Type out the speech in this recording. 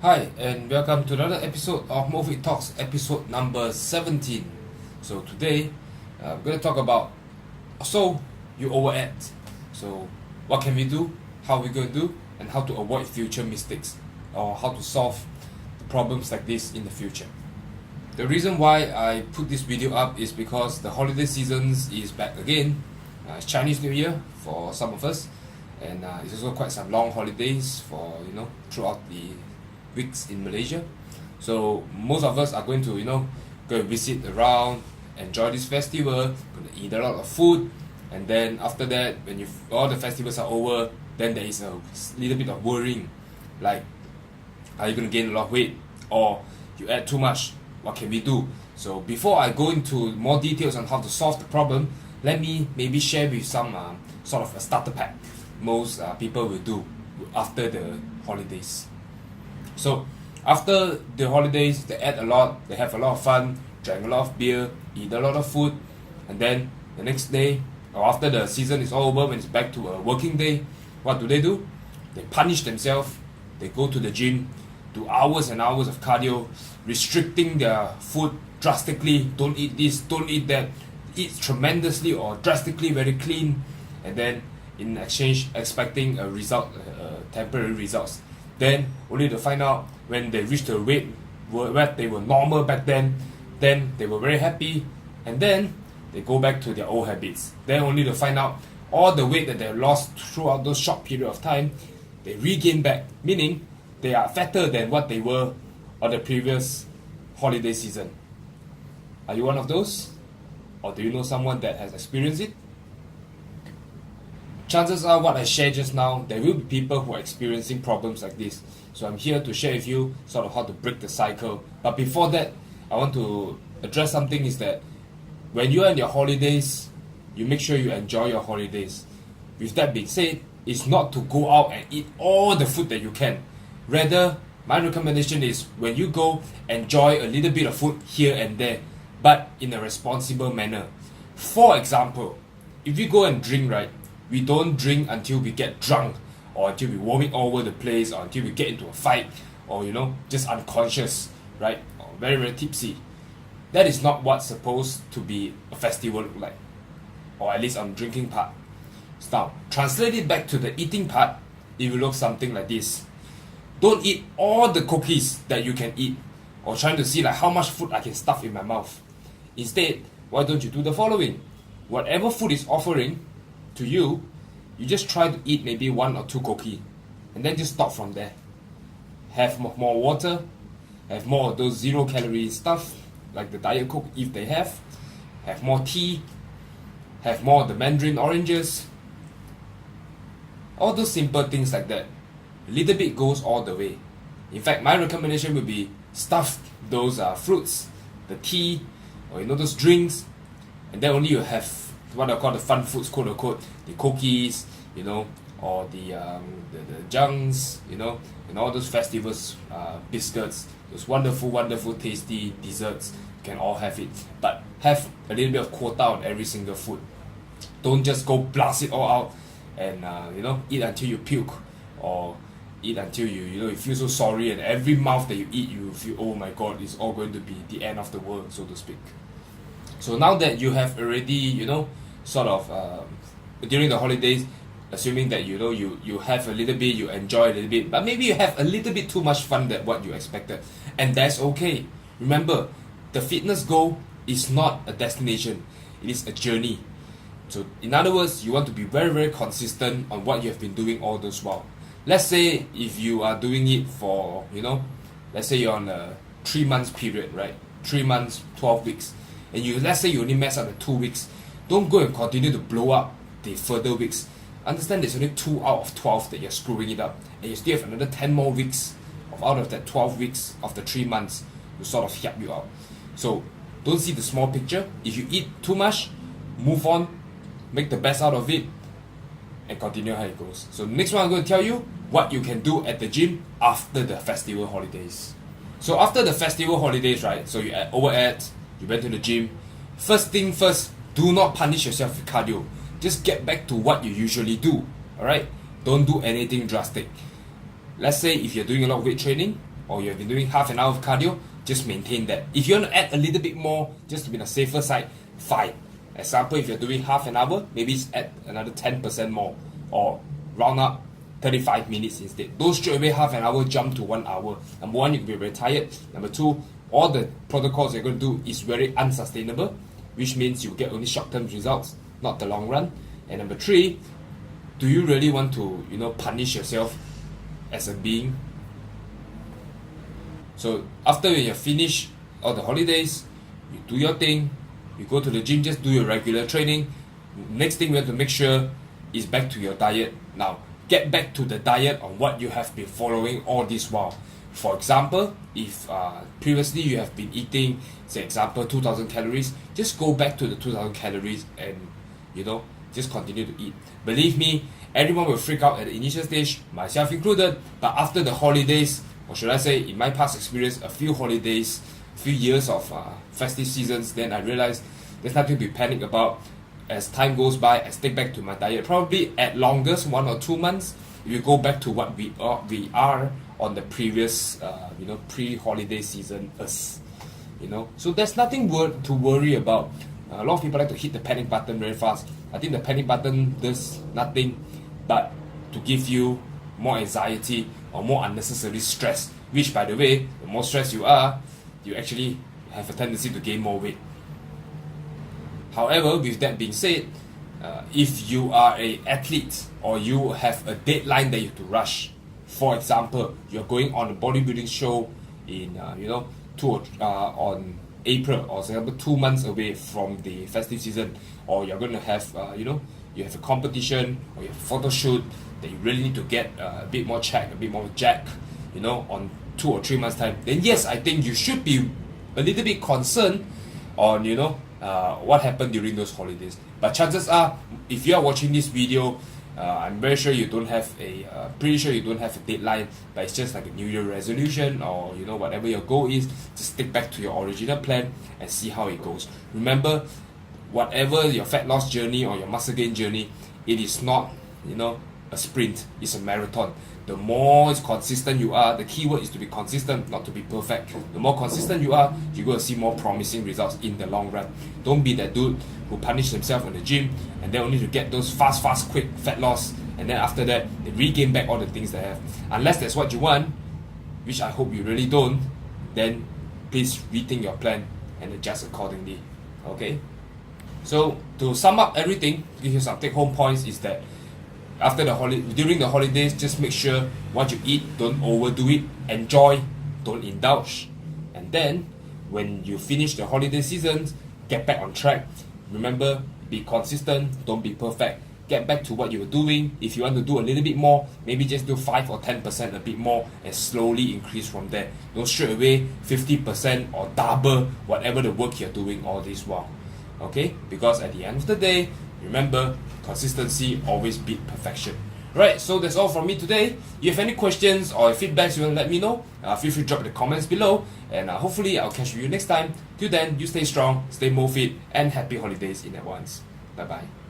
Hi, and welcome to another episode of MoFIT Talks, episode number 17. So today, I'm going to talk about, so you overate. So what can we do, how we going to do, and how to avoid future mistakes, or how to solve the problems like this in the future. The reason why I put this video up is because the holiday seasons is back again. It's Chinese New Year for some of us, and it's also quite some long holidays for, throughout the weeks in Malaysia. So most of us are going to go and visit around, enjoy this festival, going to eat a lot of food, and then after that, when all the festivals are over, then there is a little bit of worrying, like, are you going to gain a lot of weight, or you add too much? What can we do? So before I go into more details on how to solve the problem, let me maybe share with some sort of a starter pack most people will do after the holidays. So after the holidays, they ate a lot, they have a lot of fun, drank a lot of beer, eat a lot of food, and then the next day, or after the season is all over, when it's back to a working day, what do? They punish themselves, they go to the gym, do hours and hours of cardio, restricting their food drastically, don't eat this, don't eat that, eat tremendously or drastically very clean, and then in exchange expecting a result, temporary results. Then only to find out when they reach the weight where they were normal back then they were very happy, and then they go back to their old habits. Then only to find out all the weight that they lost throughout those short period of time, they regain back, meaning they are fatter than what they were on the previous holiday season. Are you one of those? Or do you know someone that has experienced it? Chances are what I shared just now, there will be people who are experiencing problems like this. So I'm here to share with you sort of how to break the cycle. But before that, I want to address something, is that when you're on your holidays, you make sure you enjoy your holidays. With that being said, it's not to go out and eat all the food that you can. Rather, my recommendation is when you go, enjoy a little bit of food here and there, but in a responsible manner. For example, if you go and drink, right, we don't drink until we get drunk, or until we vomit all over the place, or until we get into a fight, or just unconscious, right, or very, very tipsy. That is not what's supposed to be a festival look like, or at least on the drinking part. Now, translate it back to the eating part, it will look something like this. Don't eat all the cookies that you can eat, or trying to see like how much food I can stuff in my mouth. Instead, why don't you do the following? Whatever food is offering to you, you just try to eat maybe 1 or 2 cookies, and then just stop from there. Have more water, have more of those 0-calorie stuff like the Diet Coke if they have more tea, have more of the mandarin oranges, all those simple things like that. A little bit goes all the way. In fact, my recommendation would be stuff those fruits, the tea, or those drinks, and then only you have what I call the fun foods, quote unquote, the cookies, or the junks, and all those festivals, biscuits, those wonderful, wonderful, tasty desserts. You can all have it, but have a little bit of quota on every single food. Don't just go blast it all out and eat until you puke, or eat until you feel so sorry, and every mouth that you eat you feel, oh my god, it's all going to be the end of the world, so to speak. So now that you have already sort of during the holidays, assuming that you have a little bit, you enjoy a little bit, but maybe you have a little bit too much fun than what you expected, and that's okay. Remember, the fitness goal is not a destination, it is a journey. So in other words, you want to be very, very consistent on what you have been doing all those while. Let's say if you are doing it for, let's say you're on a 3 months period, right? 3 months, 12 weeks. And let's say you only mess up the 2 weeks. Don't go and continue to blow up the further weeks. Understand there's only 2 out of 12 that you're screwing it up. And you still have another 10 more weeks out of that 12 weeks of the 3 months to sort of help you out. So don't see the small picture. If you eat too much, move on, make the best out of it, and continue how it goes. So next one, I'm going to tell you what you can do at the gym after the festival holidays. So after the festival holidays, right, so you overate, you went to the gym. First thing first, do not punish yourself with cardio. Just get back to what you usually do. Alright? Don't do anything drastic. Let's say if you're doing a lot of weight training, or you have been doing half an hour of cardio, just maintain that. If you want to add a little bit more, just to be on the safer side, fine. Example, if you're doing half an hour, maybe add another 10% more, or round up 35 minutes instead. Don't straight away half an hour jump to 1 hour. Number one, you can be very tired. Number two, all the protocols you're going to do is very unsustainable, which means you get only short-term results, not the long run. And number three, do you really want to, punish yourself as a being? So after you finish all the holidays, you do your thing, you go to the gym, just do your regular training. Next thing we have to make sure is back to your diet. Now, get back to the diet on what you have been following all this while. For example, if previously you have been eating, say example, 2,000 calories, just go back to the 2,000 calories and, just continue to eat. Believe me, everyone will freak out at the initial stage, myself included, but after the holidays, or should I say, in my past experience, a few holidays, a few years of festive seasons, then I realized there's nothing to be panicked about. As time goes by, I stick back to my diet. Probably at longest 1 or 2 months, if you go back to what we are on the previous, pre-holiday season us. So there's nothing to worry about. A lot of people like to hit the panic button very fast. I think the panic button does nothing but to give you more anxiety or more unnecessary stress, which, by the way, the more stressed you are, you actually have a tendency to gain more weight. However, with that being said, if you are an athlete or you have a deadline that you have to rush, for example, you're going on a bodybuilding show in on April, or for example 2 months away from the festive season, or you're going to have you have a competition or you have a photo shoot that you really need to get a bit more check, a bit more jack, on 2 or 3 months time, then yes, I think you should be a little bit concerned on what happened during those holidays. But chances are, if you are watching this video, I'm very sure you don't have pretty sure you don't have a deadline, but it's just like a New Year resolution, or whatever your goal is, just stick back to your original plan and see how it goes. Remember, whatever your fat loss journey or your muscle gain journey, it is not a sprint, it's a marathon. The more consistent you are, the key word is to be consistent, not to be perfect. The more consistent you are, you're going to see more promising results in the long run. Don't be that dude who punish himself in the gym and then only to get those fast, quick fat loss, and then after that, they regain back all the things they have. Unless that's what you want, which I hope you really don't, then please rethink your plan and adjust accordingly. Okay? So, to sum up everything, give you some take-home points is that during the holidays, just make sure what you eat, don't overdo it. Enjoy, don't indulge. And then, when you finish the holiday season, get back on track. Remember, be consistent, don't be perfect. Get back to what you were doing. If you want to do a little bit more, maybe just do 5 or 10% a bit more and slowly increase from there. Don't straight away 50% or double whatever the work you're doing all this while. Okay? Because at the end of the day, remember, consistency always beat perfection. Right, so that's all from me today. If you have any questions or feedbacks you want to let me know, feel free to drop in the comments below, and hopefully I'll catch you next time. Till then, you stay strong, stay MoFIT, and happy holidays in advance. Bye bye.